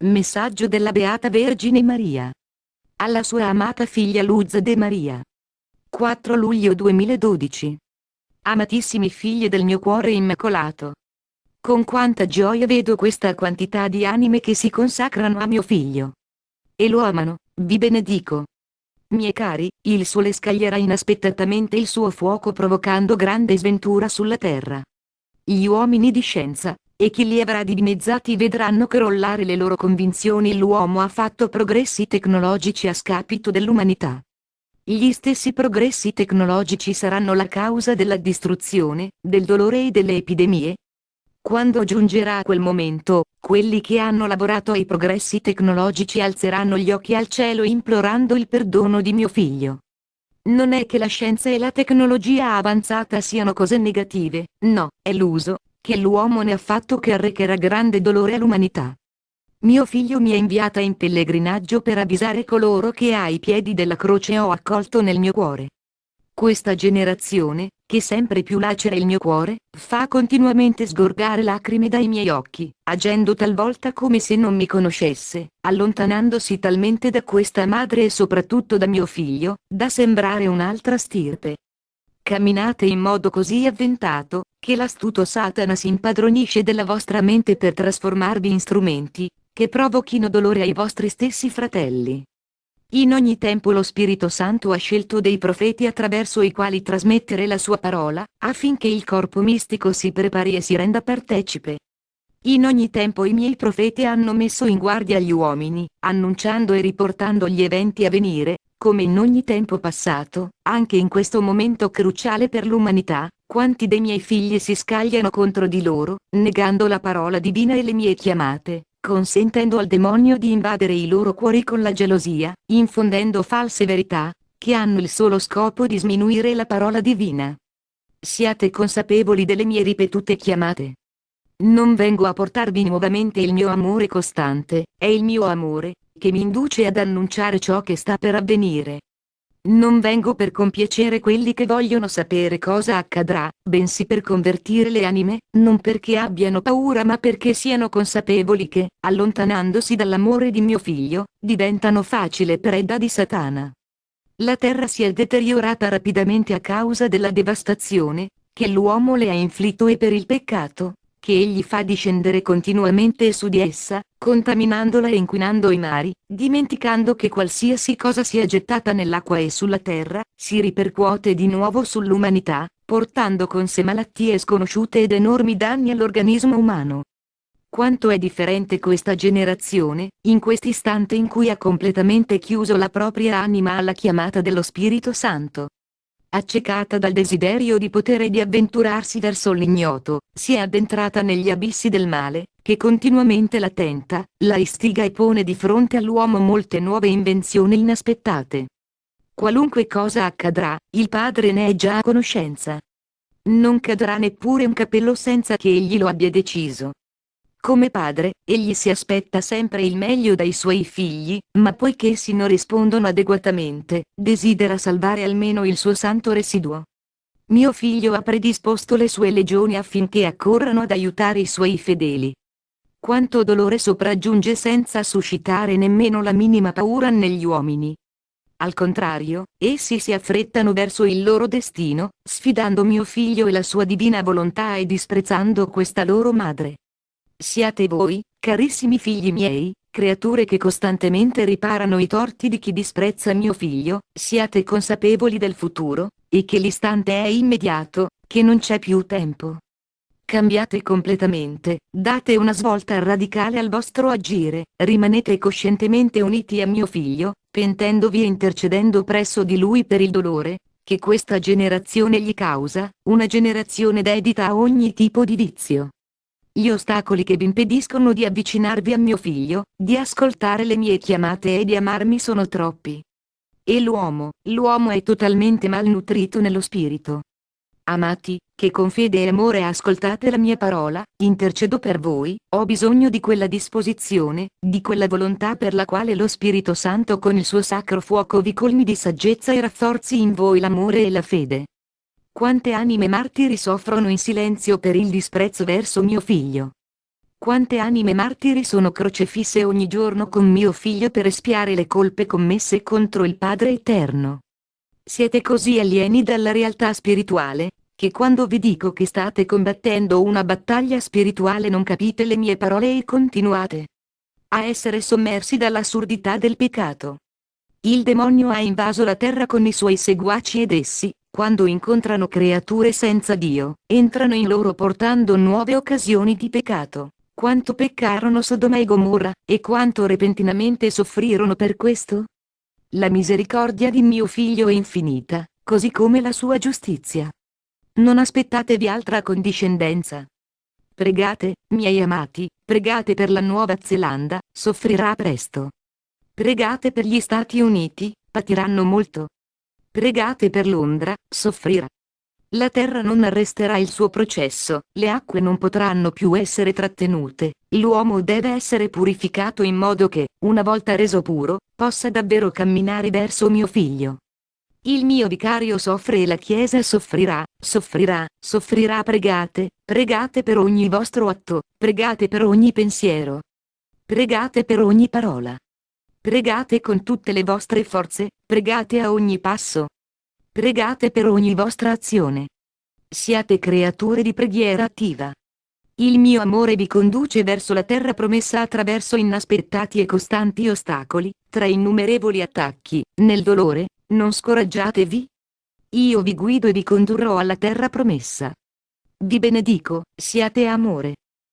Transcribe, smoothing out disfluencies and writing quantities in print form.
Messaggio della Beata Vergine Maria. Alla sua amata figlia Luz de Maria. 4 luglio 2012. Amatissimi figli del mio cuore immacolato. Con quanta gioia vedo questa quantità di anime che si consacrano a mio figlio. E lo amano, vi benedico. Miei cari, il sole scaglierà inaspettatamente il suo fuoco provocando grande sventura sulla terra. Gli uomini di scienza, e chi li avrà dimezzati vedranno crollare le loro convinzioni. L'uomo ha fatto progressi tecnologici a scapito dell'umanità. Gli stessi progressi tecnologici saranno la causa della distruzione, del dolore e delle epidemie. Quando giungerà quel momento, quelli che hanno lavorato ai progressi tecnologici alzeranno gli occhi al cielo implorando il perdono di mio figlio. Non è che la scienza e la tecnologia avanzata siano cose negative, no, è l'uso che l'uomo ne ha fatto che arrecherà grande dolore all'umanità. Mio figlio mi ha inviata in pellegrinaggio per avvisare coloro che ai piedi della croce ho accolto nel mio cuore. Questa generazione, che sempre più lacera il mio cuore, fa continuamente sgorgare lacrime dai miei occhi, agendo talvolta come se non mi conoscesse, allontanandosi talmente da questa madre e soprattutto da mio figlio, da sembrare un'altra stirpe. Camminate in modo così avventato, che l'astuto Satana si impadronisce della vostra mente per trasformarvi in strumenti, che provochino dolore ai vostri stessi fratelli. In ogni tempo lo Spirito Santo ha scelto dei profeti attraverso i quali trasmettere la sua parola, affinché il corpo mistico si prepari e si renda partecipe. In ogni tempo i miei profeti hanno messo in guardia gli uomini, annunciando e riportando gli eventi a venire, come in ogni tempo passato, anche in questo momento cruciale per l'umanità, quanti dei miei figli si scagliano contro di loro, negando la parola divina e le mie chiamate, consentendo al demonio di invadere i loro cuori con la gelosia, infondendo false verità, che hanno il solo scopo di sminuire la parola divina. Siate consapevoli delle mie ripetute chiamate. Non vengo a portarvi nuovamente il mio amore costante, è il mio amore, che mi induce ad annunciare ciò che sta per avvenire. Non vengo per compiacere quelli che vogliono sapere cosa accadrà, bensì per convertire le anime, non perché abbiano paura ma perché siano consapevoli che, allontanandosi dall'amore di mio figlio, diventano facile preda di Satana. La terra si è deteriorata rapidamente a causa della devastazione, che l'uomo le ha inflitto e per il peccato, che egli fa discendere continuamente su di essa, contaminandola e inquinando i mari, dimenticando che qualsiasi cosa sia gettata nell'acqua e sulla terra, si ripercuote di nuovo sull'umanità, portando con sé malattie sconosciute ed enormi danni all'organismo umano. Quanto è differente questa generazione, in quest'istante in cui ha completamente chiuso la propria anima alla chiamata dello Spirito Santo. Accecata dal desiderio di potere e di avventurarsi verso l'ignoto, si è addentrata negli abissi del male, che continuamente la tenta, la istiga e pone di fronte all'uomo molte nuove invenzioni inaspettate. Qualunque cosa accadrà, il padre ne è già a conoscenza. Non cadrà neppure un capello senza che egli lo abbia deciso. Come padre, egli si aspetta sempre il meglio dai suoi figli, ma poiché essi non rispondono adeguatamente, desidera salvare almeno il suo santo residuo. Mio figlio ha predisposto le sue legioni affinché accorrano ad aiutare i suoi fedeli. Quanto dolore sopraggiunge senza suscitare nemmeno la minima paura negli uomini. Al contrario, essi si affrettano verso il loro destino, sfidando mio figlio e la sua divina volontà e disprezzando questa loro madre. Siate voi, carissimi figli miei, creature che costantemente riparano i torti di chi disprezza mio figlio, siate consapevoli del futuro, e che l'istante è immediato, che non c'è più tempo. Cambiate completamente, date una svolta radicale al vostro agire, rimanete coscientemente uniti a mio figlio, pentendovi e intercedendo presso di lui per il dolore che questa generazione gli causa, una generazione dedita a ogni tipo di vizio. Gli ostacoli che vi impediscono di avvicinarvi a mio figlio, di ascoltare le mie chiamate e di amarmi sono troppi. E l'uomo è totalmente malnutrito nello spirito. Amati, che con fede e amore ascoltate la mia parola, intercedo per voi, ho bisogno di quella disposizione, di quella volontà per la quale lo Spirito Santo con il suo sacro fuoco vi colmi di saggezza e rafforzi in voi l'amore e la fede. Quante anime martiri soffrono in silenzio per il disprezzo verso mio figlio. Quante anime martiri sono crocefisse ogni giorno con mio figlio per espiare le colpe commesse contro il Padre Eterno. Siete così alieni dalla realtà spirituale, che quando vi dico che state combattendo una battaglia spirituale non capite le mie parole e continuate a essere sommersi dall'assurdità del peccato. Il demonio ha invaso la terra con i suoi seguaci ed essi, quando incontrano creature senza Dio, entrano in loro portando nuove occasioni di peccato. Quanto peccarono Sodoma e Gomorra, e quanto repentinamente soffrirono per questo? La misericordia di mio figlio è infinita, così come la sua giustizia. Non aspettatevi altra condiscendenza. Pregate, miei amati, pregate per la Nuova Zelanda, soffrirà presto. Pregate per gli Stati Uniti, patiranno molto. Pregate per Londra, soffrirà. La terra non arresterà il suo processo, le acque non potranno più essere trattenute, l'uomo deve essere purificato in modo che, una volta reso puro, possa davvero camminare verso mio figlio. Il mio vicario soffre e la Chiesa soffrirà, soffrirà, soffrirà. Pregate, pregate per ogni vostro atto, pregate per ogni pensiero. Pregate per ogni parola. Pregate con tutte le vostre forze, pregate a ogni passo. Pregate per ogni vostra azione. Siate creature di preghiera attiva. Il mio amore vi conduce verso la terra promessa attraverso inaspettati e costanti ostacoli, tra innumerevoli attacchi, nel dolore, non scoraggiatevi. Io vi guido e vi condurrò alla terra promessa. Vi benedico, siate amore.